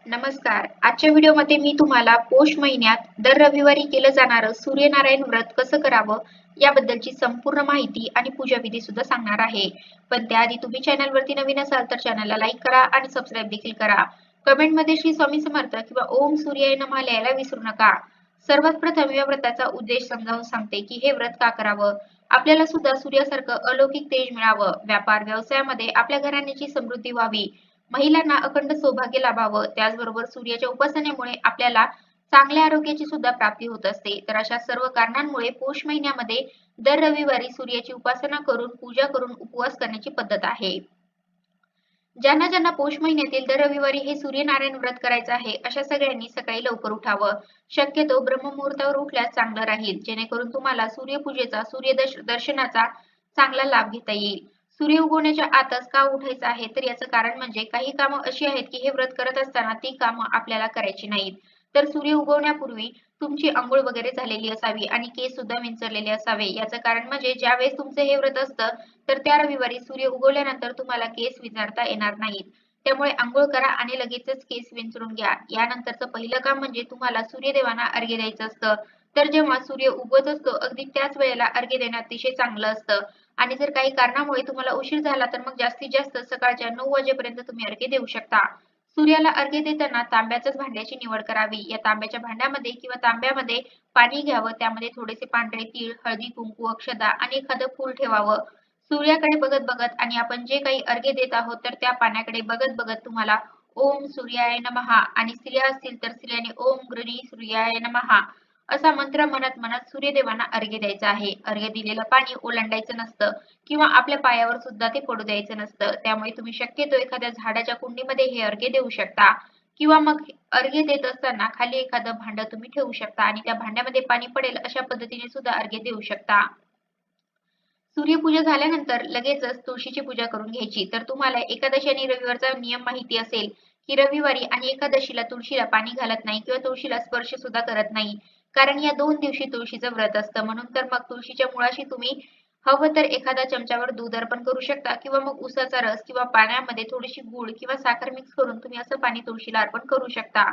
नमस्कार. आजच्या व्हिडिओमध्ये मी तुम्हाला पौष महिन्यात दर रविवारी केलं जाणारं सूर्यनारायण व्रत कसं करावं याबद्दलची संपूर्ण माहिती आणि पूजाविधी सुद्धा सांगणार आहे. पण त्याआधी तुम्ही चॅनलवरती नवीन असाल तर चॅनलला लाईक करा आणि सबस्क्राईब देखील करा. कमेंटमध्ये श्री स्वामी समर्थ किंवा ओम सूर्याय नमः लिहायला विसरू नका. सर्वात प्रथम या व्रताचा उद्देश समजावून सांगते की हे व्रत का करावं. आपल्याला सुद्धा सूर्यासारखं अलौकिक तेज मिळावं, व्यापार व्यवसायामध्ये आपल्या घराण्याची समृद्धी व्हावी, महिलांना अखंड सौभाग्य लाभावं, त्याचबरोबर सूर्याच्या उपासनेमुळे आपल्याला चांगल्या आरोग्याची सुद्धा प्राप्ती होत असते. तर अशा सर्व कारणांमुळे पौष महिन्यामध्ये दर रविवारी सूर्याची उपासना करून पूजा करून उपवास करण्याची पद्धत आहे. ज्यांना ज्यांना पौष महिन्यातील दर रविवारी हे सूर्यनारायण व्रत करायचं आहे अशा सगळ्यांनी सकाळी लवकर उठावं. शक्यतो ब्रह्ममुहूर्तावर उठल्यास चांगलं राहील, जेणेकरून तुम्हाला सूर्यपूजेचा दर्शनाचा चांगला लाभ घेता येईल. सूर्य उगवण्याच्या आतच का उठायचं आहे, तर याचं कारण म्हणजे काही कामं अशी आहेत की हे व्रत करत असताना ती कामं आपल्याला करायची नाहीत. तर सूर्य उगवण्यापूर्वी तुमची अंघोळ वगैरे झालेली असावी आणि केस सुद्धा विंचरलेले असावे. याचं कारण म्हणजे ज्यावेळेस तुमचं हे व्रत असतं तर त्या रविवारी सूर्य उगवल्यानंतर तुम्हाला केस विंचरता येणार नाहीत. त्यामुळे अंघोळ करा आणि लगेचच केस विंचरून घ्या. यानंतरचं पहिलं काम म्हणजे तुम्हाला सूर्यदेवांना अर्घ्य द्यायचं असतं. तर जेव्हा सूर्य उगवत असतो अगदी त्याच वेळेला अर्घ्य देणं अतिशय चांगलं असतं. आणि जर काही कारणामुळे तुम्हाला उशीर झाला तर मग जास्तीत जास्त सकाळच्या 9 वाजेपर्यंत तुम्ही अर्घ्य देऊ शकता. सूर्याला अर्घ्य देताना तांब्याच्याच भांड्याची निवड करावी. या तांब्याच्या भांड्यामध्ये किंवा तांब्यामध्ये पाणी घ्यावं, त्यामध्ये थोडेसे पांढरे तीळ, हळदी, कुंकू, अक्षता आणि एखादं फूल ठेवावं. सूर्याकडे बघत बघत आणि आपण जे काही अर्घ्य देत आहोत तर त्या पाण्याकडे बघत बघत तुम्हाला ओम सूर्याय नमः आणि स्त्रिया असतील तर स्त्रियांनी ओम गृणी सूर्याय नमः असा मंत्र म्हणत म्हणत सूर्यदेवांना अर्घ्य द्यायचं आहे. अर्घ्य दिलेलं पाणी ओलांडायचं नसतं किंवा आपल्या पायावर सुद्धा ते पडू द्यायचं नसतं. त्यामुळे तुम्ही शक्यतो एखाद्या झाडाच्या कुंडीमध्ये हे अर्घ्य देऊ शकता किंवा मग अर्घ्य देत असताना खाली एखादं भांडं तुम्ही ठेवू शकता आणि त्या भांड्यामध्ये पाणी पडेल अशा पद्धतीने सुद्धा अर्घ्य देऊ शकता. सूर्यपूजा झाल्यानंतर लगेचच तुळशीची पूजा करून घ्यायची. तर तुम्हाला एकादशी आणि रविवारचा नियम माहिती असेल, की रविवारी आणि एकादशीला तुळशीला पाणी घालत नाही किंवा तुळशीला स्पर्श सुद्धा करत नाही. कारण या 2 दिवशी तुळशीचं व्रत असतं. म्हणून तर मग तुळशीच्या मुळाशी तुम्ही हवं तर एखाद्या चमच्यावर दूध अर्पण करू शकता किंवा मग उसाचा रस किंवा पाण्यामध्ये थोडीशी गूळ किंवा साखर मिक्स करून तुम्ही असं पाणी तुळशीला अर्पण करू शकता.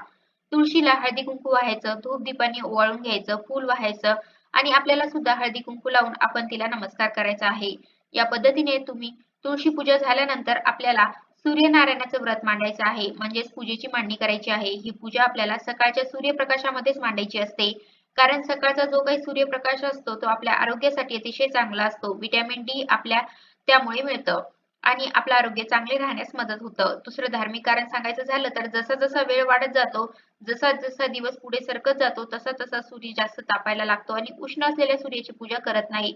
तुळशीला हळदी-कुंकू वाहायचं, धूप-दीपाने ओवाळून घ्यायचं, फूल वाहायचं आणि आपल्याला सुद्धा हळदी-कुंकू लावून आपण तिला नमस्कार करायचा आहे. या पद्धतीने तुम्ही तुळशी पूजा झाल्यानंतर आपल्याला सूर्यनारायणाचं व्रत मांडायचं आहे, म्हणजेच पूजेची मांडणी करायची आहे. ही पूजा आपल्याला सकाळच्या सूर्यप्रकाशामध्येच मांडायची असते. कारण सकाळचा जो काही सूर्यप्रकाश असतो तो आपल्या आरोग्यासाठी अतिशय चांगला असतो. व्हिटॅमिन डी आपल्या त्यामुळे मिळतं आणि आपलं आरोग्य चांगले राहण्यास मदत होतं. दुसरं धार्मिक कारण सांगायचं झालं तर जसा जसा वेळ वाढत जातो, जसा जसा दिवस पुढे सरकत जातो, तसा तसा सूर्य जास्त तापायला लागतो आणि उष्ण असलेल्या सूर्याची पूजा करत नाही.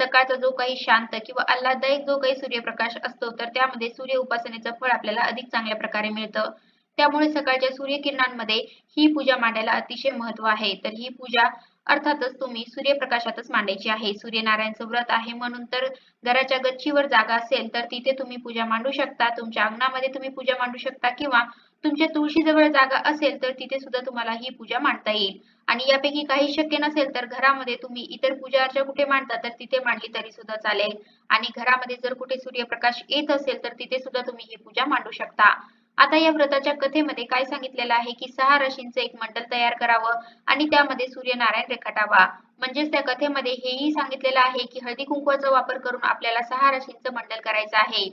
सकाळचा जो काही शांत किंवा आल्हाददायक जो काही सूर्यप्रकाश असतो, तर त्यामध्ये सूर्य उपासनेचं फळ आपल्याला अधिक चांगल्या प्रकारे मिळतं. त्यामुळे सकाळच्या सूर्यकिरणांमध्ये ही पूजा मांडायला अतिशय महत्त्व आहे. तर ही पूजा अर्थातच तुम्ही सूर्यप्रकाशातच मांडायची आहे. सूर्यनारायणचं व्रत आहे म्हणून तर घराच्या गच्चीवर जागा असेल तर तिथे तुम्ही पूजा मांडू शकता. तुमच्या अंगणामध्ये तुम्ही पूजा मांडू शकता किंवा तुमच्या तुळशीजवळ जागा असेल तर तिथे सुद्धा तुम्हाला ही पूजा मांडता येईल. आणि यापैकी काही शक्य नसेल तर घरामध्ये तुम्ही इतर पूजा अर्चा कुठे मांडता तर तिथे मांडली तरी सुद्धा चालेल. आणि घरामध्ये जर कुठे सूर्यप्रकाश येत असेल तर तिथे सुद्धा तुम्ही ही पूजा मांडू शकता. आता या व्रताच्या कथेमध्ये काय सांगितलेलं आहे की 6 राशींचं एक मंडल तयार करावं आणि त्यामध्ये सूर्यनारायण रेखाटावा. म्हणजेच त्या कथेमध्ये हेही सांगितलेलं आहे की हळदी-कुंकवाचा वापर करून आपल्याला 6 राशींचं मंडल करायचं आहे.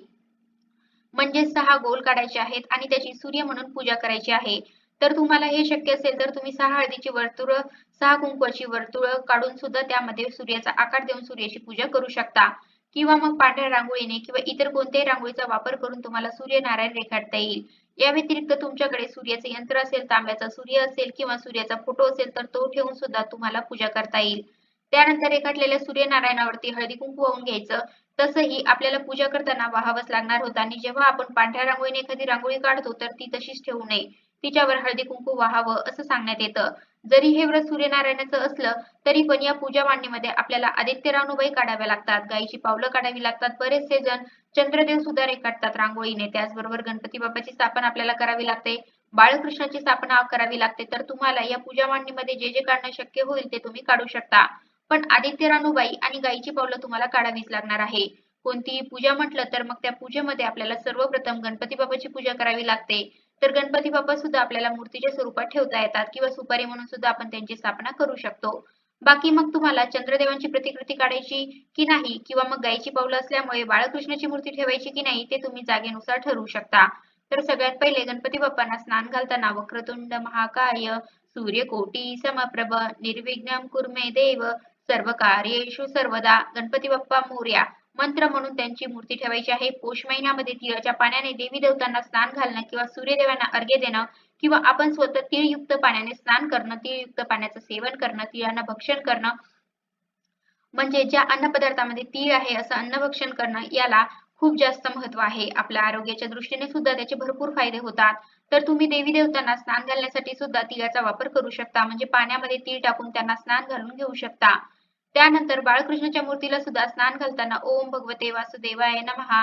म्हणजे 6 गोल काढायचे आहेत आणि त्याची सूर्य म्हणून पूजा करायची आहे. तर तुम्हाला हे शक्य असेल तर तुम्ही 6 हळदीची वर्तुळं, 6 कुंकवाची वर्तुळं काढून सुद्धा त्यामध्ये सूर्याचा आकार देऊन सूर्याची पूजा करू शकता. किंवा मग पांढऱ्या रांगोळीने किंवा इतर कोणत्याही रांगोळीचा वापर करून तुम्हाला सूर्यनारायण रेखाटता येईल. या व्यतिरिक्त तुमच्याकडे सूर्याचे यंत्र असेल, तांब्याचा सूर्य असेल किंवा सूर्याचा फोटो असेल तर तो ठेवून सुद्धा तुम्हाला पूजा करता येईल. त्यानंतर रेखाटलेल्या सूर्यनारायणावरती हळदी-कुंकू वाहून घ्यायचं. तसंही आपल्याला पूजा करताना वाहावंच लागणार होतं आणि जेव्हा आपण पांढऱ्या रांगोळीने एखादी रांगोळी काढतो तर ती तशीच ठेवू नये. तिच्यावर हळदी-कुंकू वाहावं असं सांगण्यात येतं. जरी हे व्रत सूर्यनारायणाचं असलं तरी पण या पूजा मांडणीमध्ये आपल्याला आदित्य रानुबाई काढाव्या लागतात, गायीची पावलं काढावी लागतात. बरेचसे जण चंद्रदेव सुद्धा रेखाटतात रांगोळीने. त्याचबरोबर गणपती बाप्पाची स्थापना आपल्याला करावी लागते. बाळकृष्णाची स्थापना करावी लागते. तर तुम्हाला या पूजा मांडणीमध्ये जे जे काढणं शक्य होईल ते तुम्ही काढू शकता. पण आदित्य रानूबाई आणि गायीची पावलं तुम्हाला काढावीच लागणार आहे. कोणतीही पूजा म्हटलं तर मग त्या पूजेमध्ये आपल्याला सर्वप्रथम गणपती बाप्पाची पूजा करावी लागते. तर गणपती बाप्पा सुद्धा आपल्याला मूर्तीच्या स्वरूपात ठेवता येतात किंवा सुपारी म्हणून सुद्धा आपण त्यांची स्थापना करू शकतो. बाकी मग तुम्हाला चंद्रदेवांची प्रतिकृती काढायची की नाही किंवा मग गायीची पावलं असल्यामुळे बाळकृष्णाची मूर्ती ठेवायची की नाही ते तुम्ही जागेनुसार ठरवू शकता. तर सगळ्यात पहिले गणपती बाप्पांना स्नान घालताना वक्रतुंड महाकाय सूर्यकोटी समप्रभ निर्विघ्नं कुरु मे देव सर्व कार्येषु सर्वदा गणपती बाप्पा मोरया मंत्र म्हणून त्यांची मूर्ती ठेवायची आहे. पौष महिन्यामध्ये तिळाच्या पाण्याने देवी देवतांना स्नान घालणं किंवा सूर्यदेवांना अर्घ्य देणं किंवा आपण स्वतः तीळयुक्त पाण्याने स्नान करणं, तीळयुक्त पाण्याचं सेवन करणं, तिळांना भक्षण करणं म्हणजे ज्या अन्नपदार्थामध्ये तीळ आहे असं अन्नभक्षण करणं याला खूप जास्त महत्त्व आहे. आपल्या आरोग्याच्या दृष्टीने सुद्धा त्याचे भरपूर फायदे होतात. तर तुम्ही देवी देवतांना स्नान घालण्यासाठी सुद्धा तिळाचा वापर करू शकता. म्हणजे पाण्यामध्ये तीळ टाकून त्यांना स्नान घालून घेऊ शकता. त्यानंतर बाळकृष्णाच्या मूर्तीला सुद्धा स्नान घालताना ओम भगवते वासुदेवाय नमः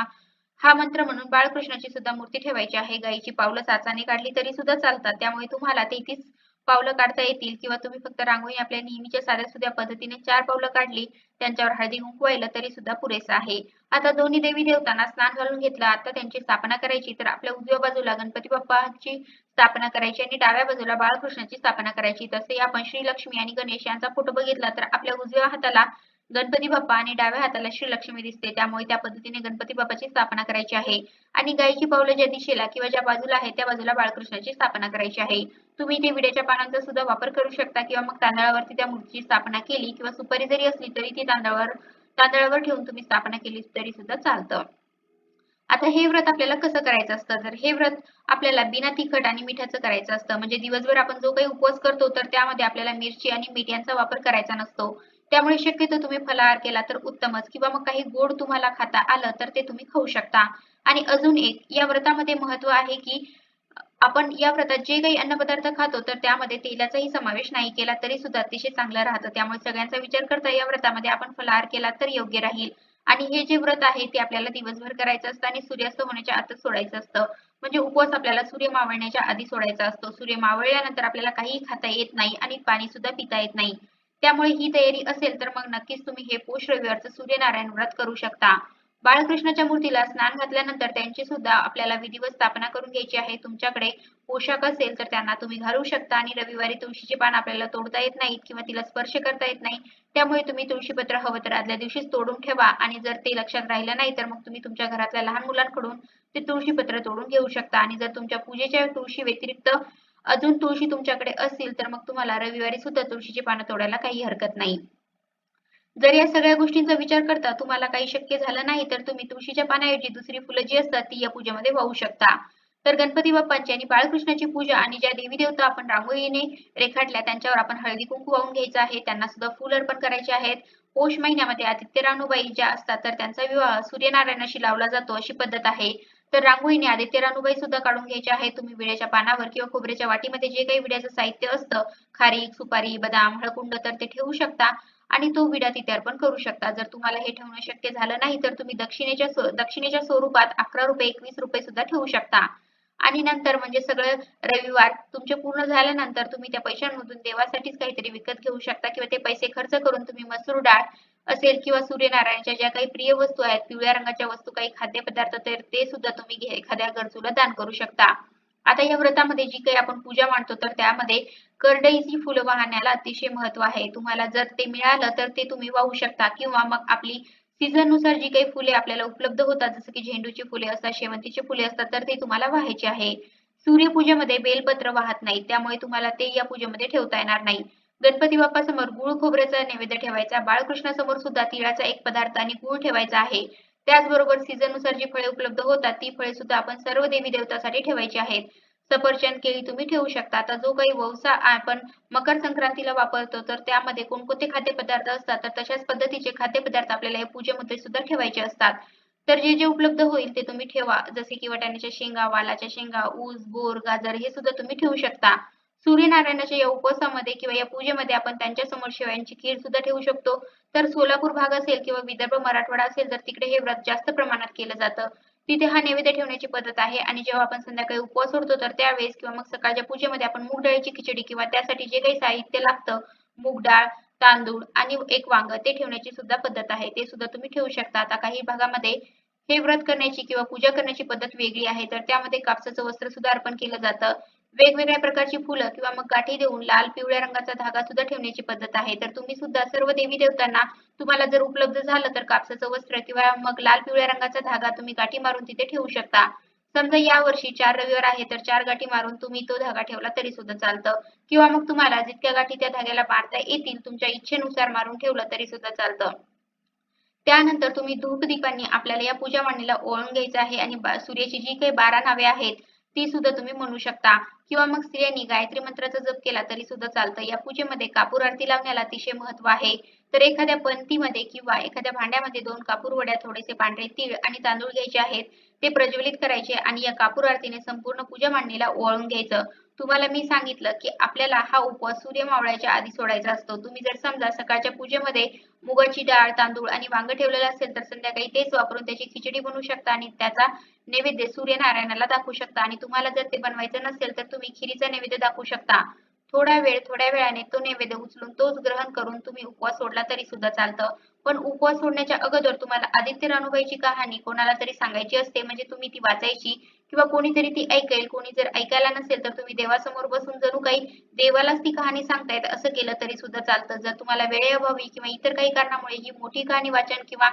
हा मंत्र म्हणून बाळकृष्णाची सुद्धा मूर्ती ठेवायची आहे. गायीची पावलं साचाने काढली तरी सुद्धा चालतात. त्यामुळे तुम्हाला 33 पावलं काढता येतील किंवा तुम्ही फक्त रांगोळी आपल्या नेहमीच्या साध्या-सुध्या पद्धतीने 4 पावलं काढली, त्यांच्यावर हळदी-कुंकू वाहिलं तरी सुद्धा पुरेसं आहे. आता दोन्ही देवी देवतांना स्नान घालून घेतलं. आता त्यांची स्थापना करायची. तर आपल्या उजव्या बाजूला गणपती बाप्पाची स्थापना करायची आणि डाव्या बाजूला बाळकृष्णाची स्थापना करायची. तसे आपण श्री लक्ष्मी आणि गणेश यांचा फोटो बघितला तर आपल्या उजव्या हाताला गणपती बाप्पा आणि डाव्या हाताला श्री लक्ष्मी दिसते. त्यामुळे त्या पद्धतीने गणपती बाप्पाची स्थापना करायची आहे. आणि गायीची पावलं ज्या दिशेला किंवा ज्या बाजूला आहे त्या बाजूला बाळकृष्णाची स्थापना करायची आहे. तुम्ही इथे विड्याच्या पानांचा सुद्धा वापर करू शकता किंवा मग तांदळावरती त्या मूर्तीची स्थापना केली किंवा सुपारी जरी असली तरी ती तांदळावर ठेवून तुम्ही स्थापना केली तरी सुद्धा चालतं. आता हे व्रत आपल्याला कसं करायचं असतं तर हे व्रत आपल्याला बिना तिखट आणि मिठाचं करायचं असतं. म्हणजे दिवसभर आपण जो काही उपवास करतो तर त्यामध्ये आपल्याला मिरची आणि मीठ यांचा वापर करायचा नसतो. त्यामुळे शक्यतो तुम्ही फलाहार केला तर उत्तमच किंवा मग काही गोड तुम्हाला खाता आलं तर ते तुम्ही खाऊ शकता. आणि अजून एक या व्रतामध्ये महत्त्व आहे की आपण या व्रतात जे काही अन्नपदार्थ खातो तर त्यामध्ये तेलाचाही समावेश नाही केला तरी सुद्धा अतिशय चांगलं राहतं. त्यामुळे सगळ्यांचा विचार करता या व्रतामध्ये आपण फलाहार केला तर योग्य राहील. आणि हे जे व्रत आहे ते आपल्याला दिवसभर करायचं असतं आणि सूर्यास्त होण्याच्या आतच सोडायचं असतं. म्हणजे उपवास आपल्याला सूर्य मावळण्याच्या आधी सोडायचा असतो. सूर्य मावळल्यानंतर आपल्याला काहीही खाता येत नाही आणि पाणी सुद्धा पिता येत नाही. त्यामुळे ही तयारी असेल तर मग नक्कीच तुम्ही हे पौष रविवारचं सूर्यनारायण व्रत करू शकता. बाळकृष्णाच्या मूर्तीला स्नान घातल्यानंतर त्यांची सुद्धा आपल्याला विधिवत स्थापना करून घ्यायची आहे. तुमच्याकडे पोशाख असेल तर त्यांना तुम्ही घालू शकता आणि रविवारी तुळशीचे पान आपल्याला तोडता येत नाहीत किंवा तिला स्पर्श करता येत नाही. त्यामुळे तुम्ही तुळशीपत्र हवं तर आदल्या दिवशीच तोडून ठेवा आणि जर ते लक्षात राहिलं नाही तर मग तुम्ही तुमच्या घरातल्या लहान मुलांकडून ते तुळशीपत्र तोडून घेऊ शकता आणि जर तुमच्या पूजेच्या तुळशी व्यतिरिक्त अजून तुळशी तुमच्याकडे असतील तर मग तुम्हाला रविवारी सुद्धा तुळशीची पानं तोडायला काही हरकत नाही. जर या सगळ्या गोष्टींचा विचार करता तुम्हाला काही शक्य झालं नाही तर तुम्ही तुळशीच्या पानाऐवजी दुसरी फुलं जी असतात ती या पूजेमध्ये वाहू शकता. तर गणपती बाप्पांची आणि बाळकृष्णाची पूजा आणि ज्या देवी देवता आपण रांगोळीने रेखाटल्या त्यांच्यावर आपण हळदी कुंकू वाहून घ्यायचं आहे. त्यांना सुद्धा फूल अर्पण करायचे आहेत. पौष महिन्यामध्ये आदित्य रानूबाई ज्या असतात तर त्यांचा विवाह सूर्यनारायणाशी लावला जातो अशी पद्धत आहे. तर रांगोळीने आदित्य रानूबाई सुद्धा काढून घ्यायचे आहे. तुम्ही विड्याच्या पानावर किंवा खोबऱ्याच्या वाटीमध्ये जे काही विड्याचं साहित्य असतं खारीक, सुपारी, बदाम, हळकुंड तर ते ठेवू शकता. आणि तो विडा तिथे अर्पण करू शकता. जर तुम्हाला हे ठेवणं शक्य झालं नाही तर तुम्ही दक्षिणेच्या स्वरूपात ₹11, ₹21 सुद्धा ठेवू शकता. आणि नंतर म्हणजे सगळं रविवार तुमचे पूर्ण झाल्यानंतर तुम्ही त्या पैशांमधून देवासाठीच काहीतरी विकत घेऊ शकता किंवा ते पैसे खर्च करून तुम्ही मसूर डाळ असेल किंवा सूर्यनारायणच्या ज्या काही प्रिय वस्तू आहेत, पिवळ्या रंगाच्या वस्तू, काही खाद्यपदार्थ तर ते सुद्धा तुम्ही एखाद्या गरजूला दान करू शकता. आता या व्रतामध्ये जी काही आपण पूजा मांडतो तर त्यामध्ये करडईची फुलं वाहण्याला अतिशय महत्त्व आहे. तुम्हाला जर ते मिळालं तर ते तुम्ही वाहू शकता किंवा मग आपली सीझननुसार जी काही फुले आपल्याला उपलब्ध होतात जसं की झेंडूची फुले असतात, शेवंतीची फुले असतात तर ते तुम्हाला वाहायचे आहे. सूर्यपूजेमध्ये बेलपत्र वाहत नाही त्यामुळे तुम्हाला ते या पूजेमध्ये ठेवता येणार नाही. गणपती बाप्पासमोर गूळ खोबऱ्याचा नैवेद्य ठेवायचा. बाळकृष्णासमोर सुद्धा तिळाचा एक पदार्थ आणि गूळ ठेवायचा आहे. त्याचबरोबर सीझननुसार जी फळे उपलब्ध होतात ती फळे सुद्धा आपण सर्व देवी देवतांसाठी ठेवायची आहेत. सफरचंद, केळी तुम्ही ठेवू शकता. आता जो काही ववसा आपण मकर संक्रांतीला वापरतो तर त्यामध्ये कोणकोणते खाद्यपदार्थ असतात तर तशाच पद्धतीचे खाद्यपदार्थ आपल्याला या पूजेमध्ये सुद्धा ठेवायचे असतात. तर जे जे उपलब्ध होईल ते तुम्ही ठेवा. जसे की वाटाण्याच्या शेंगा, वालाच्या शेंगा, ऊस, बोर, गाजर हे सुद्धा तुम्ही ठेवू शकता. सूर्यनारायणाच्या या उपवासामध्ये किंवा या पूजेमध्ये आपण त्यांच्यासमोर शेवयांची खीर सुद्धा ठेवू शकतो. तर सोलापूर भाग असेल किंवा विदर्भ, मराठवाडा असेल तर तिकडे हे व्रत जास्त प्रमाणात केलं जातं. तिथे हा नैवेद्य ठेवण्याची पद्धत आहे आणि जेव्हा आपण संध्याकाळी उपवास सोडतो तर त्यावेळेस किंवा मग सकाळच्या पूजेमध्ये आपण मूग डाळीची खिचडी किंवा त्यासाठी जे काही साहित्य लागतं मूग डाळ, तांदूळ आणि एक वांग ते ठेवण्याची सुद्धा पद्धत आहे. ते सुद्धा तुम्ही ठेवू शकता. आता काही भागामध्ये हे व्रत करण्याची किंवा पूजा करण्याची पद्धत वेगळी आहे. तर त्यामध्ये कापसाचं वस्त्र सुद्धा अर्पण केलं जातं. वेगवेगळ्या प्रकारची फुलं किंवा मग गाठी देऊन लाल पिवळ्या रंगाचा धागा सुद्धा ठेवण्याची पद्धत आहे. तर तुम्ही सुद्धा सर्व देवी देवतांना तुम्हाला जर उपलब्ध झालं तर कापसाचं वस्त्र किंवा मग लाल पिवळ्या रंगाचा धागा तुम्ही गाठी मारून तिथे ठेवू शकता. समजा यावर्षी 4 रविवार आहे तर 4 गाठी मारून तुम्ही तो धागा ठेवला तरी सुद्धा चालतं किंवा मग तुम्हाला जितक्या गाठी त्या धाग्याला मारता येतील तुमच्या इच्छेनुसार मारून ठेवलं तरी सुद्धा चालतं. त्यानंतर तुम्ही धूपदीपांनी आपल्याला या पूजा मांडणीला ओवाळून घ्यायचं आहे आणि सूर्याची जी काही 12 नावे आहेत, ती सुद्धा तुम्ही म्हणू शकता किंवा मग स्त्रियांनी गायत्री मंत्राचा जप केला तरी सुद्धा चालतं. या पूजेमध्ये कापूर आरती लावण्याला अतिशय महत्त्व आहे. तर एखाद्या पंतीमध्ये किंवा एखाद्या भांड्यामध्ये 2 कापूर वड्या, थोडेसे पांढरे तीळ आणि तांदूळ घ्यायचे आहेत. ते प्रज्वलित करायचे आणि या कापूर आरतीने संपूर्ण पूजा मांडणीला ओवाळून घ्यायचं. तुम्हाला मी सांगितलं, की आपल्याला हा उपवास सूर्य मावळायच्या आधी सोडायचा असतो. तुम्ही जर समजा सकाळच्या पूजेमध्ये मुगाची डाळ, तांदूळ आणि वांगं ठेवलेलं असेल, तर संध्याकाळी तेच वापरून त्याची खिचडी बनवू शकता आणि त्याचा नैवेद्य सूर्यनारायणाला दाखवू शकता आणि तुम्हाला जर ते बनवायचं नसेल, तर तुम्ही खिरीचा नैवेद्य दाखवू शकता. थोड्या वेळाने तो नैवेद्य उचलून तोच ग्रहण करून तुम्ही उपवास सोडला तरी सुद्धा चालतं. पण उपवास सोडण्याच्या अगोदर तुम्हाला आदित्य रानूबाईची कहाणी कोणाला तरी सांगायची असते, म्हणजे तुम्ही ती वाचायची किंवा कोणीतरी ती ऐकेल. कोणी जर ऐकायला नसेल, तर तुम्ही देवासमोर बसून जणू काही देवालाच ती कहाणी सांगतायत असं केलं तरी सुद्धा चालतं. जर तुम्हाला वेळेअभावी किंवा इतर काही कारणामुळे ही मोठी कहाणी वाचन किंवा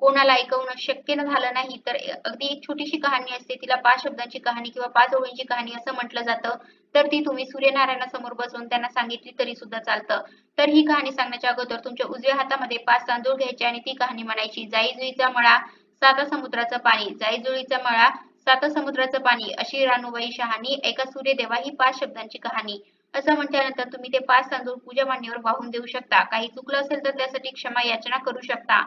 कोणाला ऐकवणं शक्य झालं नाही, तर अगदी एक छोटीशी कहाणी असते. तिला 5 शब्दांची कहाणी किंवा 5 ओळींची कहाणी असं म्हटलं जातं. तर ती तुम्ही सूर्यनारायणासमोर बसवून त्यांना सांगितली तरी सुद्धा चालतं. तर ही कहाणी सांगण्याच्या अगोदर तुमच्या उजव्या हातामध्ये 5 तांदूळ घ्यायचे आणि ती कहाणी म्हणायची. जाई-जुईचा मळा, साता समुद्राचं पाणी. जाई-जुईचा मळा, साता समुद्राचं पाणी. अशी रानूबाई शहाणी, ऐका सूर्यदेवा ही 5 शब्दांची कहाणी. असं म्हटल्यानंतर तुम्ही ते 5 तांदूळ पूजा मांडणीवर वाहून देऊ शकता. काही चुकलं असेल तर त्यासाठी क्षमा याचना करू शकता.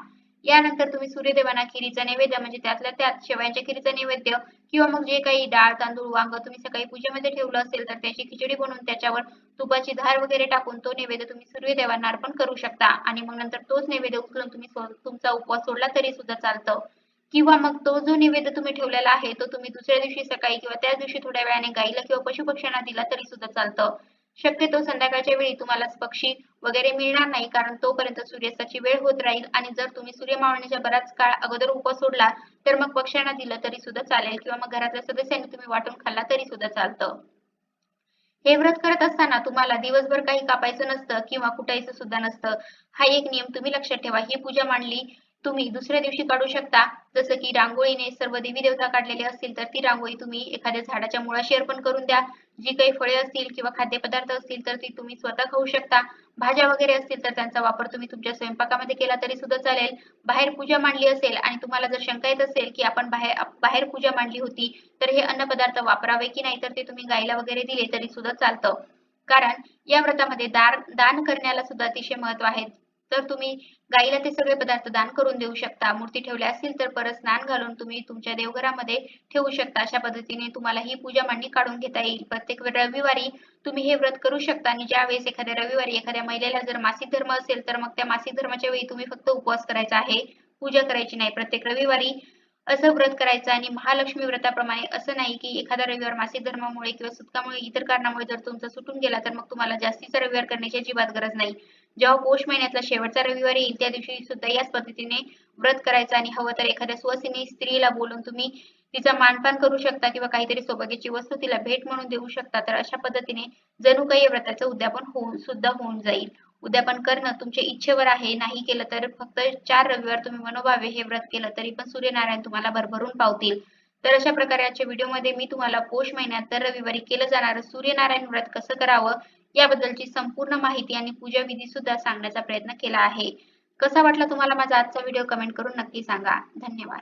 यानंतर तुम्ही सूर्यदेवांना खिरीचा नैवेद्य म्हणजे त्यातल्या त्यात शेवयांच्या खिरीचा नैवेद्य किंवा मग जे काही डाळ, तांदूळ, वांगं तुम्ही सकाळी पूजेमध्ये ठेवलं असेल, तर त्याची खिचडी बनवून त्याच्यावर तुपाची धार वगैरे टाकून तो नैवेद्य तुम्ही सूर्यदेवांना अर्पण करू शकता आणि मग नंतर तोच नैवेद्य उचलून तुम्ही तुमचा उपवास सोडला तरी सुद्धा चालतं. किंवा मग तो जो नैवेद्य तुम्ही ठेवलेला आहे, तो तुम्ही दुसऱ्या दिवशी सकाळी किंवा त्याच दिवशी थोड्या वेळाने गाईला किंवा पशुपक्ष्यांना दिला तरी सुद्धा चालतं. शक्यतो संध्याकाळच्या वेळी तुम्हाला पक्षी वगैरे मिळणार नाही, कारण तोपर्यंत सूर्यास्ताची वेळ होत राहील आणि जर तुम्ही सूर्य मावळण्याच्या बराच काळ अगोदर उपवास सोडला, तर मग पक्ष्यांना दिलं तरी सुद्धा चालेल किंवा मग घरातल्या सदस्यांनी तुम्ही वाटून खाल्ला तरी सुद्धा चालतं. हे व्रत करत असताना तुम्हाला दिवसभर काही कापायचं नसतं किंवा कुटायचं सुद्धा नसतं. हा एक नियम तुम्ही लक्षात ठेवा. ही पूजा मांडली तुम्ही दुसऱ्या दिवशी काढू शकता. जसं की रांगोळीने सर्व देवी-देवता काढलेले असतील, तर ती रांगोळी तुम्ही एखाद्या झाडाच्या मुळाशी अर्पण करून द्या. जी काही फळे असतील किंवा खाद्यपदार्थ असतील, तर ती तुम्ही स्वतः खाऊ शकता. भाज्या वगैरे असतील, तर त्यांचा वापर तुम्ही तुमच्या स्वयंपाकामध्ये केला तरी सुद्धा चालेल. बाहेर पूजा मांडली असेल आणि तुम्हाला जर शंका येत असेल, की आपण बाहेर पूजा मांडली होती, तर हे अन्नपदार्थ वापरावे की नाही, तर ते तुम्ही गाईला वगैरे दिले तरी सुद्धा चालतं. कारण या व्रतामध्ये दान करण्याला सुद्धा अतिशय महत्त्व आहे. तर तुम्ही गाईला ते सगळे पदार्थ दान करून देऊ शकता. मूर्ती ठेवल्या असतील तर परत स्नान घालून तुम्ही तुमच्या देवघरामध्ये ठेवू शकता. अशा पद्धतीने तुम्हाला ही पूजा मांडणी काढून घेता येईल. प्रत्येक रविवारी तुम्ही हे व्रत करू शकता आणि ज्यावेळेस एखाद्या रविवारी एखाद्या महिलेला जर मासिक धर्म असेल, तर मग त्या मासिक धर्माच्या वेळी तुम्ही फक्त उपवास करायचा आहे, पूजा करायची नाही. प्रत्येक रविवारी असं व्रत करायचं आणि महालक्ष्मी व्रताप्रमाणे असं नाही, की एखादा रविवार मासिक धर्मामुळे किंवा सुटकामुळे, इतर कारणामुळे जर तुमचा सुटून गेला, तर मग तुम्हाला जास्तीचा रविवार करण्याची अजिबात गरज नाही. जेव्हा पौष महिन्यातला शेवटचा रविवार येईल, त्या दिवशी सुद्धा याच पद्धतीने व्रत करायचं आणि हवं तर एखाद्या सुवासिनी स्त्रीला बोलून तुम्ही तिचा मानपान करू शकता किंवा काहीतरी सौभाग्याची वस्तू तिला भेट म्हणून देऊ शकता. तर अशा पद्धतीने जणू काही या व्रताचं उद्यापन होऊन जाईल. उद्यापन करणं तुमच्या इच्छेवर आहे. नाही केलं तर फक्त 4 रविवार तुम्ही मनोभावे हे व्रत केलं तरी पण सूर्यनारायण तुम्हाला भरभरून पावतील. तर अशा प्रकारे आजच्या व्हिडिओमध्ये मी तुम्हाला पौष महिन्यात दर रविवारी केलं जाणारं सूर्यनारायण व्रत कसं करावं याबद्दलची संपूर्ण माहिती आणि पूजा विधी सुद्धा सांगण्याचा प्रयत्न केला आहे. कसा वाटला तुम्हाला माझा आजचा व्हिडिओ कमेंट करून नक्की सांगा. धन्यवाद.